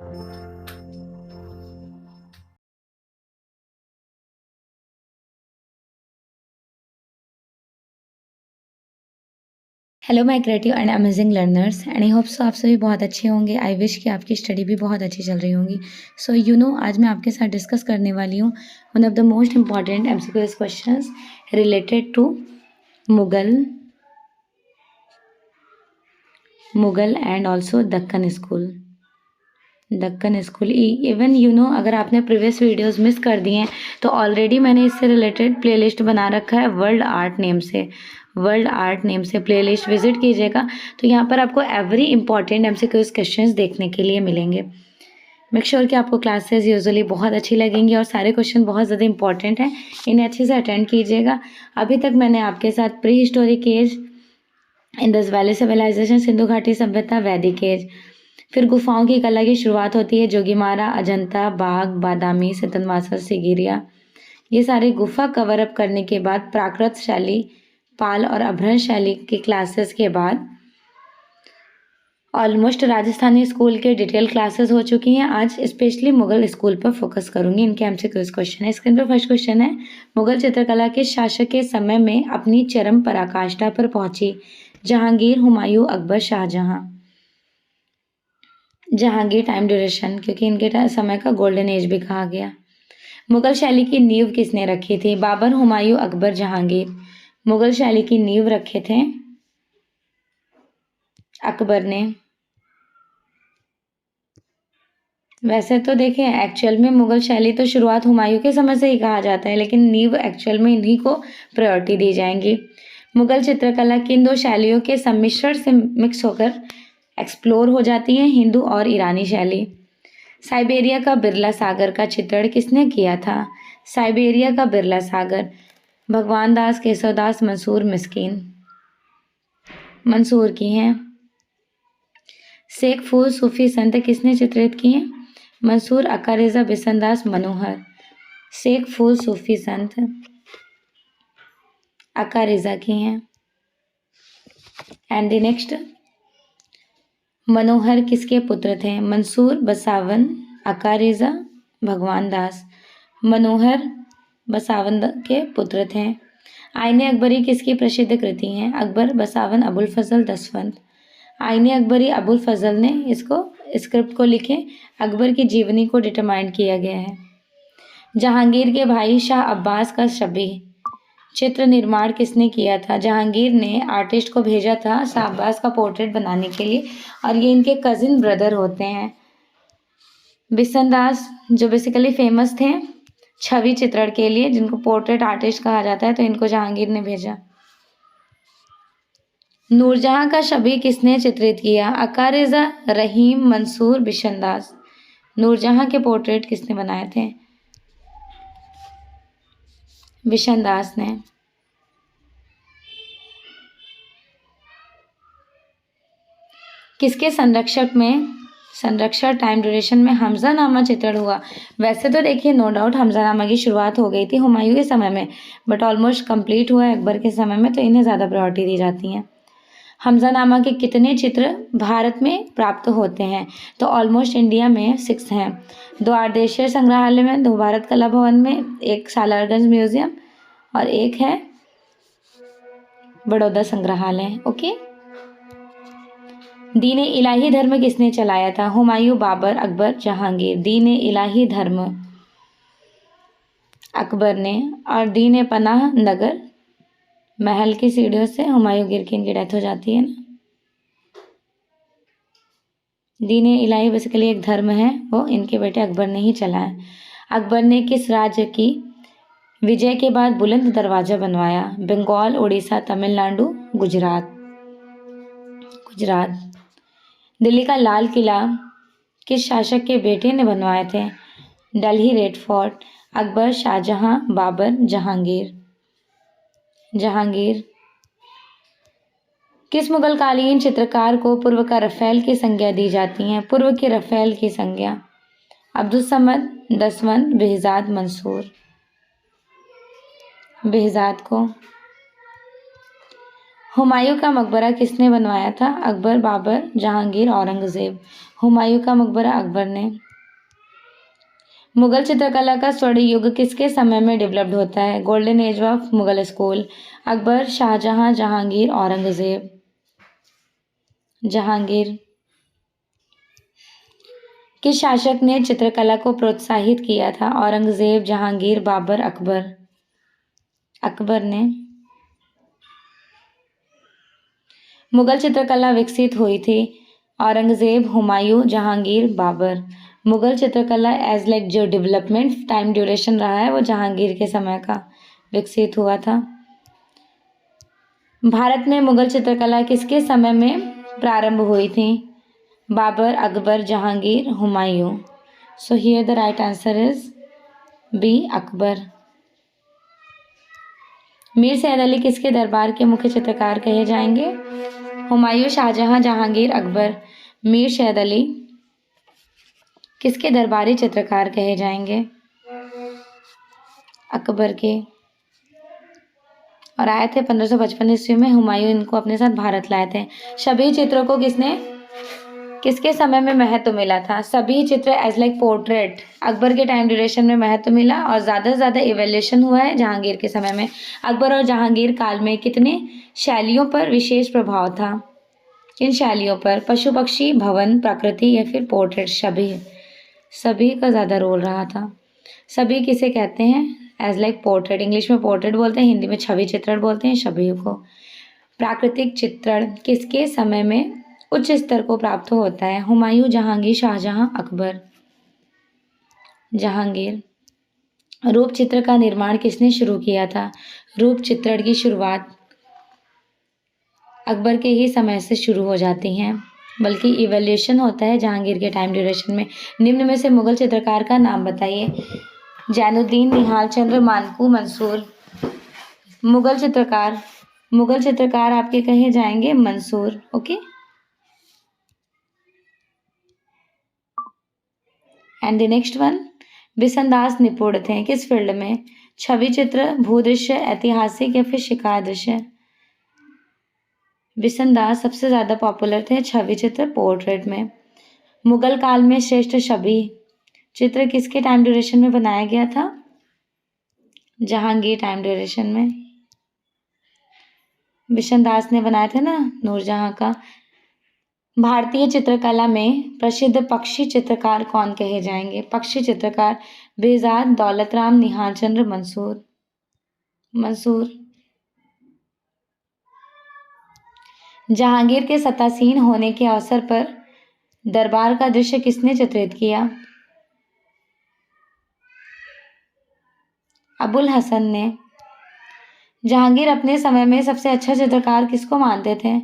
Hello my creative and amazing learners and I hope so आप सभी बहुत अच्छे होंगे। आई विश कि आपकी स्टडी भी बहुत अच्छी चल रही होंगी। सो आज मैं आपके साथ डिस्कस करने वाली हूँ one of the most important MCQs questions related to Mughal and also Deccan school. Even अगर आपने प्रीवियस वीडियोस मिस कर दिए हैं तो ऑलरेडी मैंने इससे रिलेटेड प्लेलिस्ट बना रखा है वर्ल्ड आर्ट नेम से प्लेलिस्ट विजिट कीजिएगा। तो यहाँ पर आपको एवरी इंपॉर्टेंट एमसीक्यूज क्वेश्चंस देखने के लिए मिलेंगे। मेक श्योर कि आपको क्लासेस यूजुअली बहुत अच्छी लगेंगी और सारे क्वेश्चन बहुत ज़्यादा इंपॉर्टेंट हैं, इन्हें अच्छे से अटेंड कीजिएगा। अभी तक मैंने आपके साथ prehistoric age, Indus valley civilisation, Sindhu घाटी सभ्यता, वैदिक एज, फिर गुफाओं की कला की शुरुआत होती है जोगीमारा, अजंता, बाघ, बादामी, सितनवासर, सिगिरिया। ये सारे गुफा कवर अप करने के बाद प्राकृत शैली, पाल और अभ्रंश शैली की क्लासेस के बाद ऑलमोस्ट राजस्थानी स्कूल के डिटेल क्लासेस हो चुकी हैं। आज स्पेशली मुगल स्कूल पर फोकस करूंगी। इनके एमसीक्यूज क्वेश्चन है। स्क्रीन पर फर्स्ट क्वेश्चन है, मुगल चित्रकला के शासक के समय में अपनी चरम पराकाष्ठा पर पहुंची जहांगीर, हुमायूं, अकबर, शाहजहां। जहांगीर टाइम ड्यूरेशन, क्योंकि इनके समय का गोल्डन एज भी कहा गया। मुगल शैली की नींव किसने रखी थी? बाबर, हुमायूं, अकबर, जहांगीर। मुगल शैली की नींव रखे थे अकबर ने। वैसे तो देखें, एक्चुअल में मुगल शैली तो शुरुआत हुमायूं के समय से ही कहा जाता है, लेकिन नींव एक्चुअल में इन्हीं को प्रायोरिटी दी जाएंगी। मुगल चित्रकला किन दो शैलियों के सम्मिश्रण से मिक्स होकर एक्सप्लोर हो जाती है? हिंदू और ईरानी शैली। साइबेरिया का बिरला सागर का चित्रण किसने किया था? साइबेरिया का बिरला सागर भगवान दास, केशव दास, मंसूर मिस्कीन। मंसूर की हैं। शेख फूल सूफी संत किसने चित्रित किए हैं? मंसूर, अकारेजा, बिशनदास, मनोहर। शेख फूल सूफी संत अकारेजा की हैं। एंड द नेक्स्ट, मनोहर किसके पुत्र थे? मंसूर, बसावन, अकारेजा, भगवान दास। मनोहर बसावन के पुत्र थे। आईने अकबरी किसकी प्रसिद्ध कृति है? अकबर, बसावन, अबुल फजल, दसवंत। आईने अकबरी अबुल फजल ने इसको स्क्रिप्ट को लिखे। अकबर की जीवनी को डिटरमाइन किया गया है। जहांगीर के भाई शाह अब्बास का शबीह चित्र निर्माण किसने किया था? जहांगीर ने आर्टिस्ट को भेजा था शाह अब्बास का पोर्ट्रेट बनाने के लिए, और ये इनके कजिन ब्रदर होते हैं। बिशनदास जो बेसिकली फेमस थे छवि चित्रण के लिए, जिनको पोर्ट्रेट आर्टिस्ट कहा जाता है, तो इनको जहांगीर ने भेजा। नूरजहां का शबीह किसने चित्रित किया? अकारेजा, रहीम, मंसूर, बिशनदास। नूरजहां के पोर्ट्रेट किसने बनाए थे? बिशनदास ने। किसके संरक्षण टाइम ड्यूरेशन में हमजानामा चित्रण हुआ? वैसे तो देखिए, नो डाउट हमजानामा की शुरुआत हो गई थी हुमायूं के समय में, बट ऑलमोस्ट कंप्लीट हुआ है अकबर के समय में, तो इन्हें ज़्यादा प्रायोरिटी दी जाती है। हमजानामा के कितने चित्र भारत में प्राप्त होते हैं? तो ऑलमोस्ट इंडिया में 6 हैं। 2 आर्देशियर संग्रहालय में, 2 भारत कला भवन में, 1 सालारगंज म्यूजियम और 1 है बड़ौदा संग्रहालय। ओके। दीन-ए इलाही धर्म किसने चलाया था? हुमायूं, बाबर, अकबर, जहांगीर। दीन-ए इलाही धर्म अकबर ने, और दीन-ए पनाह नगर महल की सीढ़ियों से हुमायूं गिर के इनकी डेथ हो जाती है ना। दीन-ए इलाही बेसिकली एक धर्म है, वो इनके बेटे अकबर ने ही चलाया। अकबर ने किस राज्य की विजय के बाद बुलंद दरवाजा बनवाया? बंगाल, उड़ीसा, तमिलनाडु, गुजरात। दिल्ली का लाल किला किस शासक के बेटे ने बनवाए थे? Delhi Red Fort. अकबर, शाहजहां, बाबर, जहांगीर। किस मुगल कालीन चित्रकार को पूर्व का रफेल की संज्ञा दी जाती है? पूर्व के रफेल की संज्ञा अब्दुल समद, दसवंत, बेहजाद, मंसूर। बेहजाद को। हुमायूं का मकबरा किसने बनवाया था? अकबर, बाबर, जहांगीर, औरंगजेब। हुमायूं का मकबरा अकबर ने। मुगल चित्रकला का स्वर्ण युग किसके समय में डेवलप्ड होता है? Golden age of Mughal school. Akbar, Shahjahan, Jahangir, Aurangzeb. Jahangir. किस शासक ने चित्रकला को प्रोत्साहित किया था? औरंगजेब, जहांगीर, बाबर, अकबर। अकबर ने। मुगल चित्रकला विकसित हुई थी? औरंगजेब, हुमायूं, जहांगीर, बाबर। मुगल चित्रकला एज लाइक जो डेवलपमेंट टाइम ड्यूरेशन रहा है वो जहांगीर के समय का विकसित हुआ था। भारत में मुगल चित्रकला किसके समय में प्रारंभ हुई थी? Babur, Akbar, Jahangir, Humayun. So here the right answer is B, Akbar. Mir Syed Ali किसके दरबार के मुख्य चित्रकार कहे जाएंगे? हुमायूं, शाहजहां, जहांगीर, अकबर। मीर सैयद अली किसके दरबारी चित्रकार कहे जाएंगे? अकबर के। और आए थे 1555 ईस्वी में। हुमायूं इनको अपने साथ भारत लाए थे। सभी चित्रों को किसके समय में महत्व मिला था? सभी चित्र एज लाइक पोर्ट्रेट अकबर के टाइम ड्यूरेशन में महत्व मिला और ज़्यादा से ज़्यादा इवेल्यूशन हुआ है जहांगीर के समय में। अकबर और जहांगीर काल में कितने शैलियों पर विशेष प्रभाव था? किन शैलियों पर? पशु पक्षी, भवन, प्रकृति या फिर पोर्ट्रेट? सभी का ज़्यादा रोल रहा था। सभी किसे कहते हैं? As like portrait. इंग्लिश में पोर्ट्रेट बोलते हैं, हिंदी में छवि चित्रण बोलते हैं सभी को। प्राकृतिक चित्रण किसके समय में उच्च स्तर को प्राप्त होता है? हुमायूं, जहांगीर, शाहजहां, अकबर। जहांगीर। रूप चित्र का निर्माण किसने शुरू किया था? रूप चित्रण की शुरुआत अकबर के ही समय से शुरू हो जाती हैं, बल्कि इवोल्यूशन होता है जहांगीर के टाइम ड्यूरेशन में। निम्न में से मुगल चित्रकार का नाम बताइए। जैनुद्दीन, निहाल चंद्र, मानकू, मंसूर। मुगल चित्रकार आपके कहे जाएंगे Mansur. Okay. And the next one, Bishandas निपुण थे किस फील्ड में? छवि चित्र, भूदृश्य, ऐतिहासिक या फिर शिकार दृश्य? बिसनदास सबसे ज्यादा पॉपुलर थे छवि चित्र, पोर्ट्रेट में। मुगल काल में श्रेष्ठ छवि चित्र किसके टाइम ड्यूरेशन में बनाया गया था? जहांगीर टाइम ड्यूरेशन में। बिशनदास ने बनाया था ना नूरजहां का। भारतीय चित्रकला में प्रसिद्ध पक्षी चित्रकार कौन कहे जाएंगे? पक्षी चित्रकार बेहजाद, दौलत राम, निहाल चंद्र, मंसूर। जहांगीर के सत्तासीन होने के अवसर पर दरबार का दृश्य किसने चित्रित किया? अबुल हसन ने। जहांगीर अपने समय में सबसे अच्छा चित्रकार किसको मानते थे?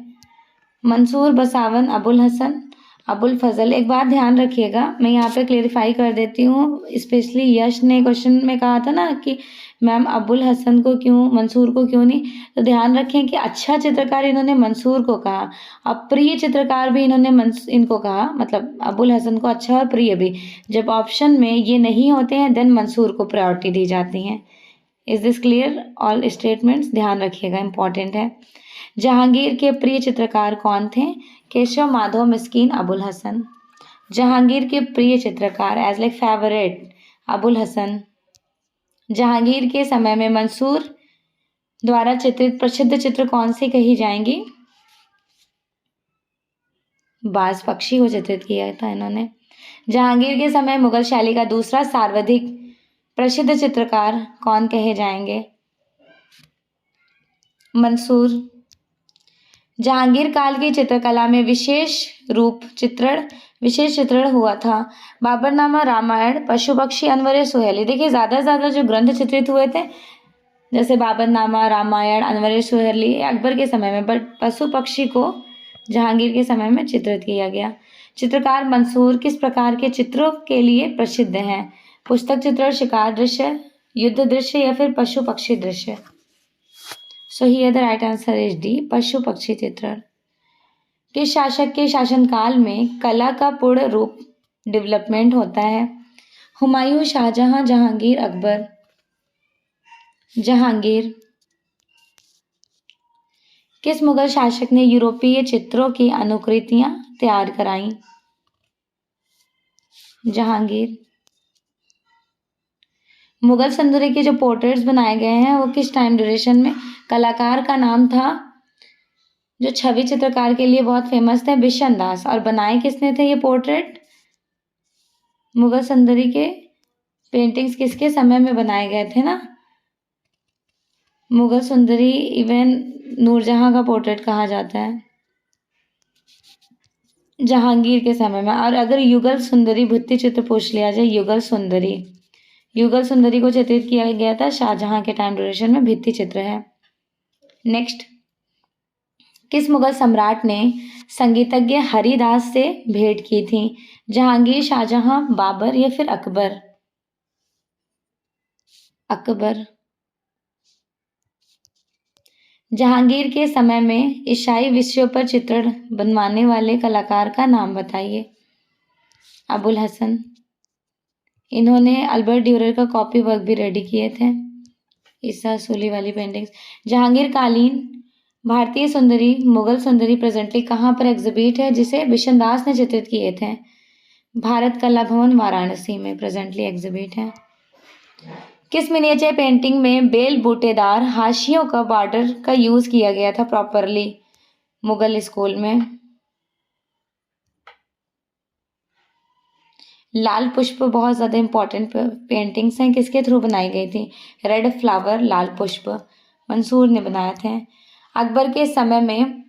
मंसूर, बसावन, अबुल हसन, अबुल फजल। एक बात ध्यान रखिएगा, मैं यहाँ पे क्लेरिफाई कर देती हूँ। स्पेशली यश ने क्वेश्चन में कहा था ना कि मैम अबुल हसन को क्यों, मंसूर को क्यों नहीं, तो ध्यान रखें कि अच्छा चित्रकार इन्होंने मंसूर को कहा और प्रिय चित्रकार भी इन्होंने इनको कहा, मतलब अबुल हसन को अच्छा और प्रिय भी। जब ऑप्शन में ये नहीं होते हैं देन मंसूर को प्रायोरिटी दी जाती है। Is this clear? All statements ध्यान रखिएगा, इंपॉर्टेंट है। जहांगीर के प्रिय चित्रकार कौन थे? केशव, माधव, मिस्कीन, अबुल हसन। जहांगीर के प्रिय चित्रकार as like favourite Abul Hasan. Jahangir के समय में मंसूर द्वारा चित्रित प्रसिद्ध चित्र कौन सी कही जाएंगी? बाज पक्षी को चित्रित किया था इन्होंने। जहांगीर के समय मुगल शैली का दूसरा सर्वाधिक प्रसिद्ध चित्रकार कौन कहे जाएंगे? मंसूर। जहांगीर काल की चित्रकला में विशेष चित्रण हुआ था। बाबरनामा, रामायण, पशु पक्षी, अनवर सुहेली। देखिए ज़्यादा से ज़्यादा जो ग्रंथ चित्रित हुए थे जैसे बाबरनामा, रामायण, अनवर सुहेली अकबर के समय में, बट पशु पक्षी को जहांगीर के समय में चित्रित किया गया। चित्रकार मंसूर किस प्रकार के चित्रों के लिए प्रसिद्ध हैं? पुस्तक चित्रण, शिकार दृश्य, युद्ध दृश्य या फिर पशु पक्षी दृश्य? सो here the right answer is D, पशु पक्षी चित्रण। किस शासक के शासनकाल में कला का पूर्ण रूप डेवलपमेंट होता है? हुमायूं, शाहजहां, जहांगीर, अकबर। जहांगीर। किस मुगल शासक ने यूरोपीय चित्रों की अनुकृतियां तैयार कराई? जहांगीर। मुगल सुंदरी के जो पोर्ट्रेट्स बनाए गए हैं वो किस टाइम ड्यूरेशन में? कलाकार का नाम था जो छवि चित्रकार के लिए बहुत फेमस थे, बिशन दास। और बनाए किसने थे ये पोर्ट्रेट? मुगल सुंदरी के पेंटिंग्स किसके समय में बनाए गए थे ना? मुगल सुंदरी इवन नूरजहां का पोर्ट्रेट कहा जाता है, जहांगीर के समय में। और अगर युगल सुंदरी भित्ति चित्र पूछ लिया जाए, युगल सुंदरी को चित्रित किया गया था शाहजहां के टाइम ड्यूरेशन में, भित्ति चित्र है। नेक्स्ट, किस मुगल सम्राट ने संगीतज्ञ हरिदास से भेंट की थी? जहांगीर, शाहजहां, बाबर या फिर अकबर? अकबर। जहांगीर के समय में ईसाई विषयों पर चित्रण बनवाने वाले कलाकार का नाम बताइए। अबुल हसन। इन्होंने अल्बर्ट ड्यूरर का कॉपी वर्क भी रेडी किए थे, ईसा सूली वाली पेंटिंग्स। जहांगीर कालीन भारतीय सुंदरी, मुगल सुंदरी प्रेजेंटली कहाँ पर एग्जिबिट है, जिसे बिशन दास ने चित्रित किए थे? भारत कला भवन वाराणसी में प्रेजेंटली एग्जिबिट है। किस मिनिएचर पेंटिंग में बेल बूटेदार हाशियों का बॉर्डर का यूज किया गया था प्रॉपरली मुगल स्कूल में? लाल पुष्प बहुत ज्यादा इंपॉर्टेंट पेंटिंग्स हैं, किसके थ्रू बनाई गई थी? रेड फ्लावर, लाल पुष्प, मंसूर ने बनाए थे। अकबर के समय में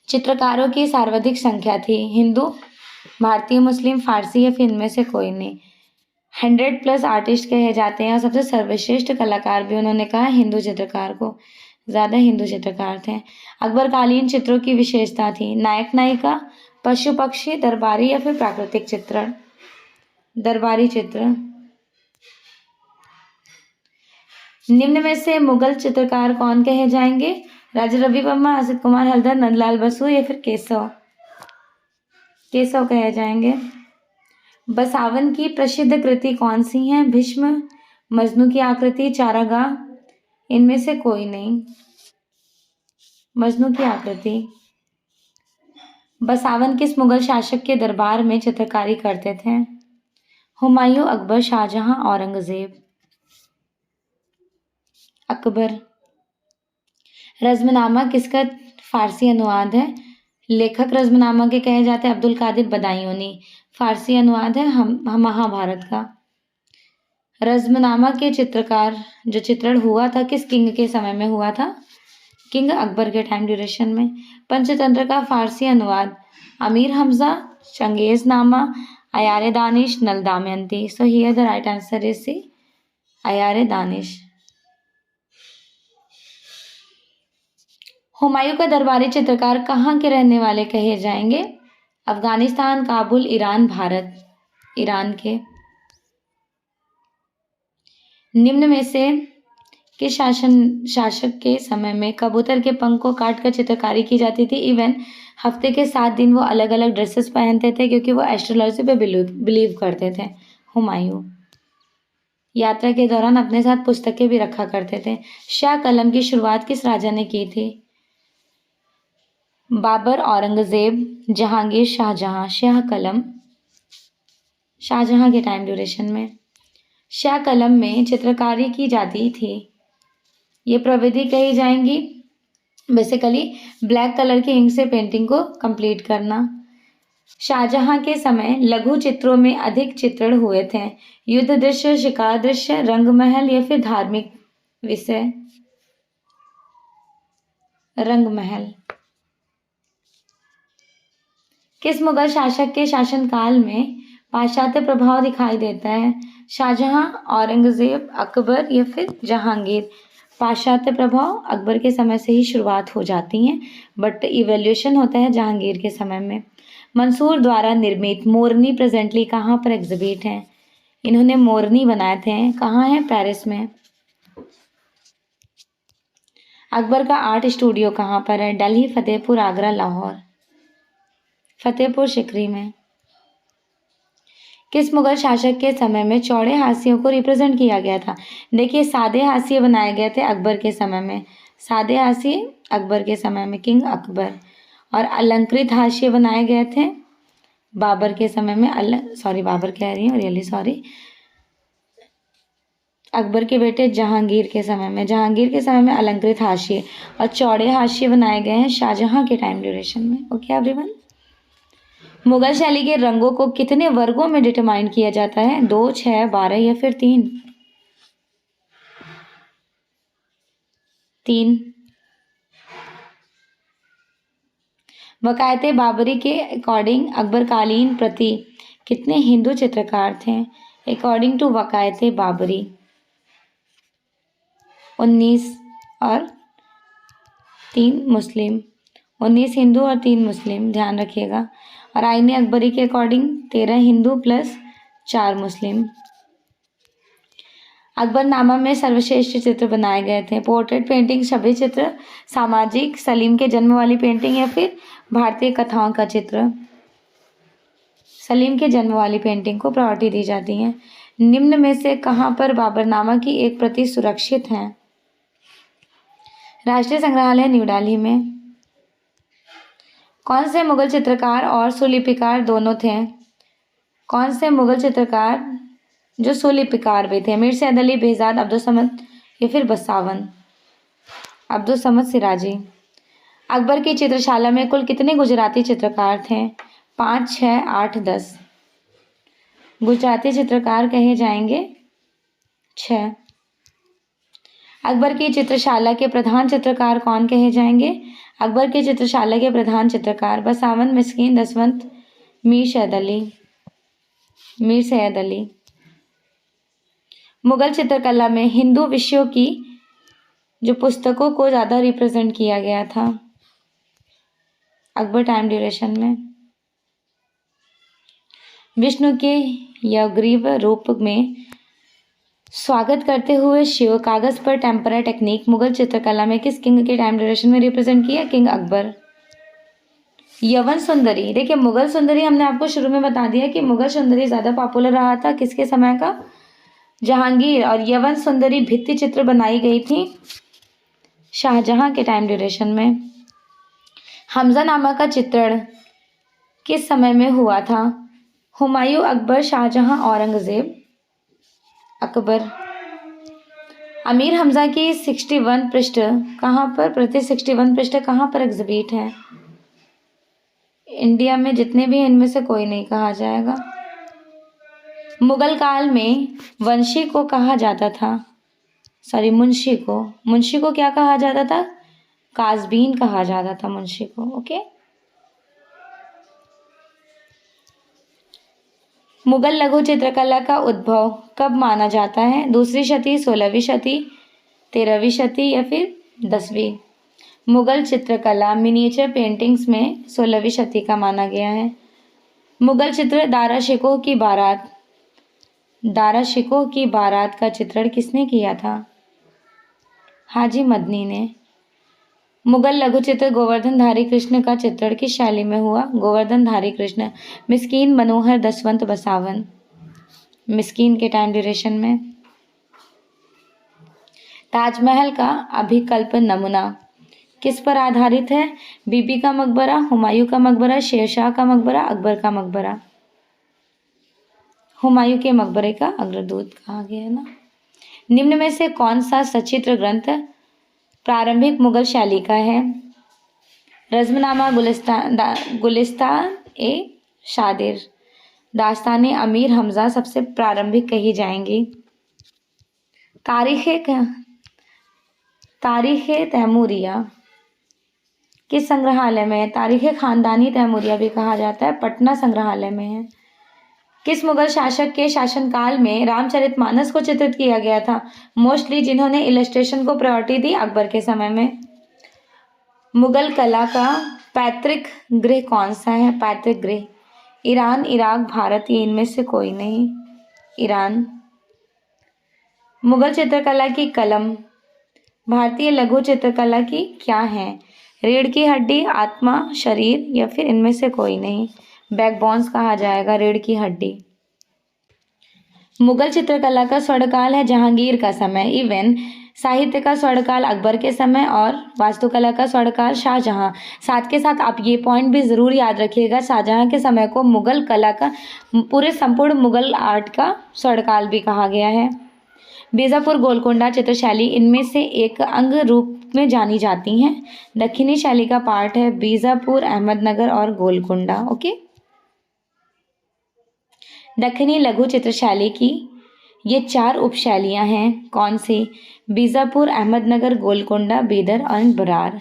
चित्रकारों की सर्वाधिक संख्या थी? हिंदू, भारतीय, मुस्लिम, फारसी या फिर इनमें से कोई नहीं? 100+ आर्टिस्ट कहे जाते हैं और सबसे सर्वश्रेष्ठ कलाकार भी उन्होंने कहा हिंदू चित्रकार को, ज्यादा हिंदू चित्रकार थे। अकबरकालीन चित्रों की विशेषता थी? नायक नायिका, पशु पक्षी, दरबारी या फिर प्राकृतिक चित्रण? दरबारी चित्र। निम्न में से मुगल चित्रकार कौन कहे जाएंगे? राजा रवि वर्मा, असित कुमार हल्दर, नंदलाल बसु या फिर केशव? केशव कहे जाएंगे। बसावन की प्रसिद्ध कृति कौन सी है? भीष्म, मजनू की आकृति, चारागाह, इनमें से कोई नहीं? मजनू की आकृति। बसावन किस मुगल शासक के दरबार में चित्रकारी करते थे? हुमायूं, अकबर, शाहजहां, औरंगजेब? अकबर। रज़्मनामा किसका फारसी अनुवाद है? लेखक रज़्मनामा के कहे जाते हैं अब्दुल कादिर बदायूनी, फारसी अनुवाद है हम महाभारत का। रज़्मनामा के चित्रकार जो चित्रण हुआ था किस किंग के समय में हुआ था? किंग अकबर के टाइम ड्यूरेशन में। पंचतंत्र का फारसी अनुवाद? अमीर Hamza, Changez Nama, Ayare Danish, Nal Damayanti. So here the right answer is C, Ayare Danish. Humayun का दरबारी चित्रकार कहाँ के रहने वाले कहे जाएंगे? अफगानिस्तान, काबुल, ईरान, भारत? ईरान के। निम्न में से किस शासक के समय में कबूतर के पंख को काट कर चित्रकारी की जाती थी? इवन हफ्ते के 7 दिन वो अलग अलग ड्रेसेस पहनते थे क्योंकि वो एस्ट्रोलॉजी पे बिलीव करते थे। हुमायूं यात्रा के दौरान अपने साथ पुस्तकें भी रखा करते थे। शाह कलम की शुरुआत किस राजा ने की थी? बाबर, औरंगजेब, जहांगीर, शाहजहां? शाह कलम, शाहजहां के टाइम ड्यूरेशन में। शाह कलम में चित्रकारी की जाती थी, ये प्रविधि कही जाएंगी बेसिकली ब्लैक कलर के इंक से पेंटिंग को कंप्लीट करना। शाहजहां के समय लघु चित्रों में अधिक चित्रण हुए थे? युद्ध दृश्य, शिकार दृश्य, रंगमहल या फिर धार्मिक विषय? रंगमहल। किस मुगल शासक के शासनकाल में पाश्चात्य प्रभाव दिखाई देता है? शाहजहां, औरंगजेब, अकबर या फिर जहांगीर? पाश्चात्य प्रभाव अकबर के समय से ही शुरुआत हो जाती हैं, बट इवोल्यूशन होता है जहांगीर के समय में। मंसूर द्वारा निर्मित मोरनी प्रेजेंटली कहाँ पर एग्जिबिट है? इन्होंने मोरनी बनाए थे, कहाँ है? पेरिस में। अकबर का आर्ट स्टूडियो कहाँ पर है? दिल्ली, फतेहपुर, आगरा, लाहौर? फतेहपुर सिकरी में। किस मुगल शासक के समय में चौड़े हाशियों को रिप्रेजेंट किया गया था? देखिए सादे हाशिए बनाए गए थे अकबर के समय में, सादे हाशिए अकबर के समय में किंग अकबर, और अलंकृत हाशिए बनाए गए थे बाबर के समय में। बाबर कह रही हूँ, रियली सॉरी, अकबर के बेटे जहांगीर के समय में। जहांगीर के समय में अलंकृत हाशिए और चौड़े हाशिए बनाए गए हैं शाहजहां के टाइम ड्यूरेशन में। Okay everyone. मुगल शैली के रंगों को कितने वर्गों में डिटरमाइन किया जाता है? 2, 6, 12 या फिर 3? 3। वकायते बाबरी के अकॉर्डिंग अकबरकालीन प्रति कितने हिंदू चित्रकार थे? अकॉर्डिंग टू वकायते बाबरी 19 और 3 मुस्लिम। 19 हिंदू और 3 मुस्लिम, ध्यान रखिएगा। और आईने अकबरी के अकॉर्डिंग 13 हिंदू प्लस 4 मुस्लिम। अकबरनामा में सर्वश्रेष्ठ चित्र बनाए गए थे। पोर्ट्रेट पेंटिंग, छवि चित्र, सामाजिक, सलीम के जन्म वाली पेंटिंग या फिर भारतीय कथाओं का चित्र? सलीम के जन्म वाली पेंटिंग को प्रायोरिटी दी जाती है। निम्न में से कहाँ पर बाबरनामा की एक प्रति सुरक्षित है? राष्ट्रीय संग्रहालय न्यू दिल्ली में। कौन से मुगल चित्रकार और सुलिपिकार दोनों थे? कौन से मुगल चित्रकार जो सुलिपिकार भी थे? मीर सैयद अली, बेहजाद, अब्दुल समद या फिर बसावन? अब्दुल समद सिराजी। अकबर की चित्रशाला में कुल कितने गुजराती चित्रकार थे? 5, 6, 8, 10? गुजराती चित्रकार कहे जाएंगे 6। अकबर की चित्रशाला के प्रधान चित्रकार कौन कहे जाएंगे? अकबर के चित्रशाला के प्रधान चित्रकार बसावन, मिस्कीन, दसवंत, मीर सैयद अली। मीर सैयद अली। मुगल चित्रकला में हिंदू विषयों की जो पुस्तकों को ज़्यादा रिप्रेजेंट किया गया था अकबर टाइम ड्यूरेशन में? विष्णु के यज्ञग्रीव रूप में स्वागत करते हुए शिव कागज पर टेम्परा टेक्निक मुगल चित्रकला में किस किंग के टाइम ड्यूरेशन में रिप्रेजेंट किया? किंग अकबर। यवन सुंदरी, देखिए मुगल सुंदरी हमने आपको शुरू में बता दिया कि मुगल सुंदरी ज़्यादा पॉपुलर रहा था किसके समय का? जहांगीर। और यवन सुंदरी भित्ति चित्र बनाई गई थी शाहजहां के टाइम ड्यूरेशन में। हमजानामा का चित्रण किस समय में हुआ था? हुमायूं, अकबर, शाहजहां, औरंगजेब? अकबर। अमीर हमजा की 61 पृष्ठ कहाँ पर, प्रति 61 पृष्ठ कहाँ पर एग्जिबिट है? इंडिया में जितने भी इनमें से कोई नहीं कहा जाएगा। मुगल काल में वंशी को कहा जाता था, मुंशी को क्या कहा जाता था? काजबीन कहा जाता था मुंशी को। ओके। मुगल लघु चित्रकला का उद्भव कब माना जाता है? 2वीं शती, 16वीं शती, 13वीं शती या फिर 10वीं? मुगल चित्रकला मिनिएचर पेंटिंग्स में 16वीं शती का माना गया है। मुगल चित्र दारा शिकोह की बारात का चित्रण किसने किया था? हाजी मदनी ने। मुगल लघु चित्र गोवर्धनधारी कृष्ण का चित्रण किस शैली में हुआ? गोवर्धनधारी कृष्ण। मिस्कीन, मनोहर, दसवंत, बसावन? मिस्कीन के टाइम ड्यूरेशन में। ताजमहल का अभिकल्प नमूना किस पर आधारित है? बीबी का मकबरा, हुमायूं का मकबरा, शेरशाह का मकबरा, अकबर का मकबरा? हुमायूं के मकबरे का अग्रदूत कहा गया है ना। निम्न में से कौन सा सचित्र ग्रंथ प्रारंभिक मुगल शैली का है? रज़्मनामा, गुलिस्तान ए शादिर, दास्ताने अमीर हमजा सबसे प्रारंभिक कही जाएंगी। तारीख तैमूरिया किस संग्रहालय में है? तारीख खानदानी तैमूरिया भी कहा जाता है, पटना संग्रहालय में है। किस मुगल शासक के शासनकाल में रामचरितमानस को चित्रित किया गया था? मोस्टली जिन्होंने इलस्ट्रेशन को प्रायोरिटी दी अकबर के समय में। मुगल कला का पैतृक गृह कौन सा है? पैतृक गृह ईरान, इराक, भारत, ये इनमें से कोई नहीं। ईरान। मुगल चित्रकला की कलम भारतीय लघु चित्रकला की क्या है? रीढ़ की हड्डी, आत्मा, शरीर या फिर इनमें से कोई नहीं। बैकबोन्स कहा जाएगा रीढ़ की हड्डी। मुगल चित्रकला का स्वर्णकाल है जहांगीर का समय। इवन साहित्य का स्वर्णकाल अकबर के समय और वास्तुकला का स्वर्णकाल शाहजहां। साथ के साथ आप ये पॉइंट भी ज़रूर याद रखिएगा, शाहजहां के समय को मुगल कला का, पूरे संपूर्ण मुगल आर्ट का स्वर्णकाल भी कहा गया है। बीजापुर, गोलकोंडा, चित्रशैली इनमें से एक अंग रूप में जानी जाती हैं। दक्षिणी शैली का पार्ट है बीजापुर, अहमदनगर और गोलकोंडा। ओके, दक्षिणी लघु चित्रशैली की ये 4 उपशैलियां हैं। कौन सी? बीजापुर, अहमदनगर, गोलकोंडा, बीदर और बरार।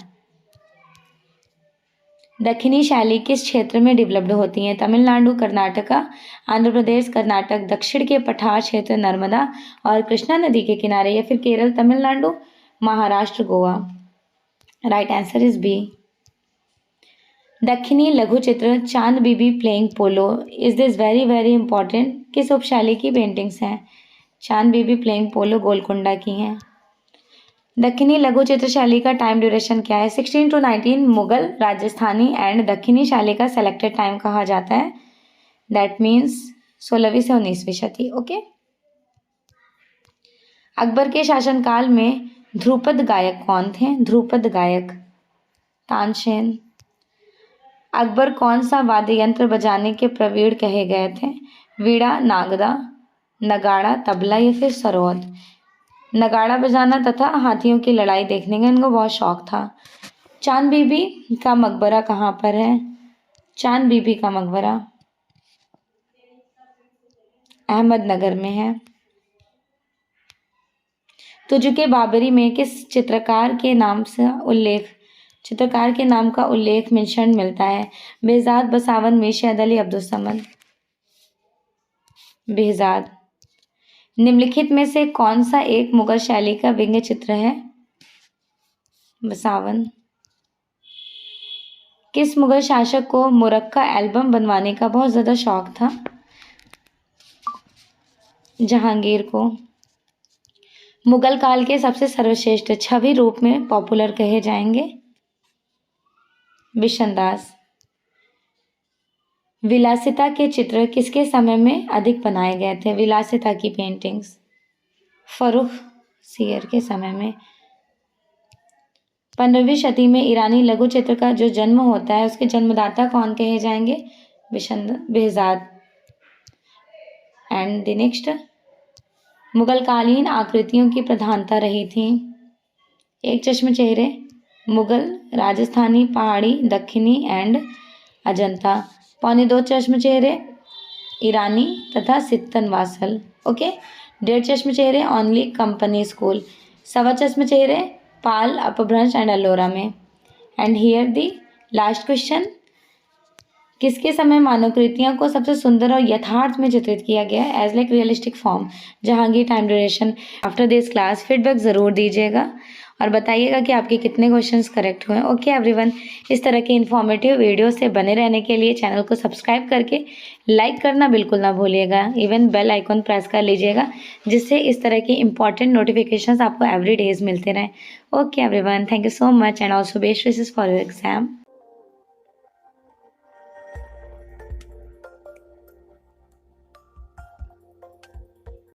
दक्षिणी शैली किस क्षेत्र में डेवलप्ड होती हैं? तमिलनाडु, कर्नाटका, आंध्र प्रदेश, कर्नाटक, दक्षिण के पठार क्षेत्र, नर्मदा और कृष्णा नदी के किनारे, या फिर Kerala, Tamil Nadu, Maharashtra, Goa. Right answer is B. दक्षिणी लघु चित्र Chand Bibi playing polo, is this very very important, किस उपशैली की पेंटिंग्स हैं? चांद बीबी प्लेइंग पोलो गोलकोंडा की हैं। दक्षिणी लघु चित्रशैली का टाइम ड्यूरेशन क्या है? 16 to 19 मुगल, राजस्थानी एंड दक्षिणी शैली का सेलेक्टेड टाइम कहा जाता है। दैट मीन्स 16वीं से 19वीं शती। ओके, अकबर के शासनकाल में ध्रुपद गायक कौन थे? ध्रुपद गायक तानसेन। अकबर कौन सा वाद्य यंत्र बजाने के प्रवीण कहे गए थे? वीणा, नागदा, नगाड़ा, तबला या फिर सरोद। नगाड़ा बजाना तथा हाथियों की लड़ाई देखने का इनको बहुत शौक था। चांद बीबी का मकबरा कहाँ पर है? चांद बीबी का मकबरा अहमदनगर में है। तुझके बाबरी में किस चित्रकार के नाम का उल्लेख मेंशन मिलता है? बेहजाद, बसावन, मेशियद अली, अब्दुल समद। बेहजाद। निम्नलिखित में से कौन सा एक मुगल शैली का व्यंग्य चित्र है? बसावन। किस मुगल शासक को मुरक्का एल्बम बनवाने का बहुत ज्यादा शौक था? जहांगीर को। मुगल काल के सबसे सर्वश्रेष्ठ छवि रूप में पॉपुलर कहे जाएंगे? बिशनदास। विलासिता के चित्र किसके समय में अधिक बनाए गए थे? विलासिता की पेंटिंग्स फर्रुखसियर के समय में। 15वीं शती में ईरानी लघु चित्र का जो जन्म होता है उसके जन्मदाता कौन कहे जाएंगे? बेहजाद। एंड द नेक्स्ट, मुगलकालीन आकृतियों की प्रधानता रही थी? एक चश्म चेहरे, मुगल, राजस्थानी, पहाड़ी, दक्षिणी एंड अजंता। 2.25 चश्म चेहरे, ईरानी तथा सित्तन वासल। ओके, 1.5 चश्म चेहरे ओनली कंपनी स्कूल। 1.25 चश्म चेहरे पाल, अपभ्रंश एंड अलोरा में। And here the last question, किसके समय मानवकृतियों को सबसे सुंदर और यथार्थ में चित्रित किया गया है? As like realistic form. Jahangir. Time duration. After this class feedback ज़रूर दीजिएगा और बताइएगा कि आपके कितने क्वेश्चंस करेक्ट हुए। ओके एवरीवन, इस तरह के इन्फॉर्मेटिव वीडियो से बने रहने के लिए चैनल को सब्सक्राइब करके लाइक करना बिल्कुल ना भूलिएगा। इवन बेल आइकॉन प्रेस कर लीजिएगा जिससे इस तरह के इंपॉर्टेंट नोटिफिकेशंस आपको एवरी डेज मिलते रहें। Okay everyone, thank you so much and also best wishes for your exam.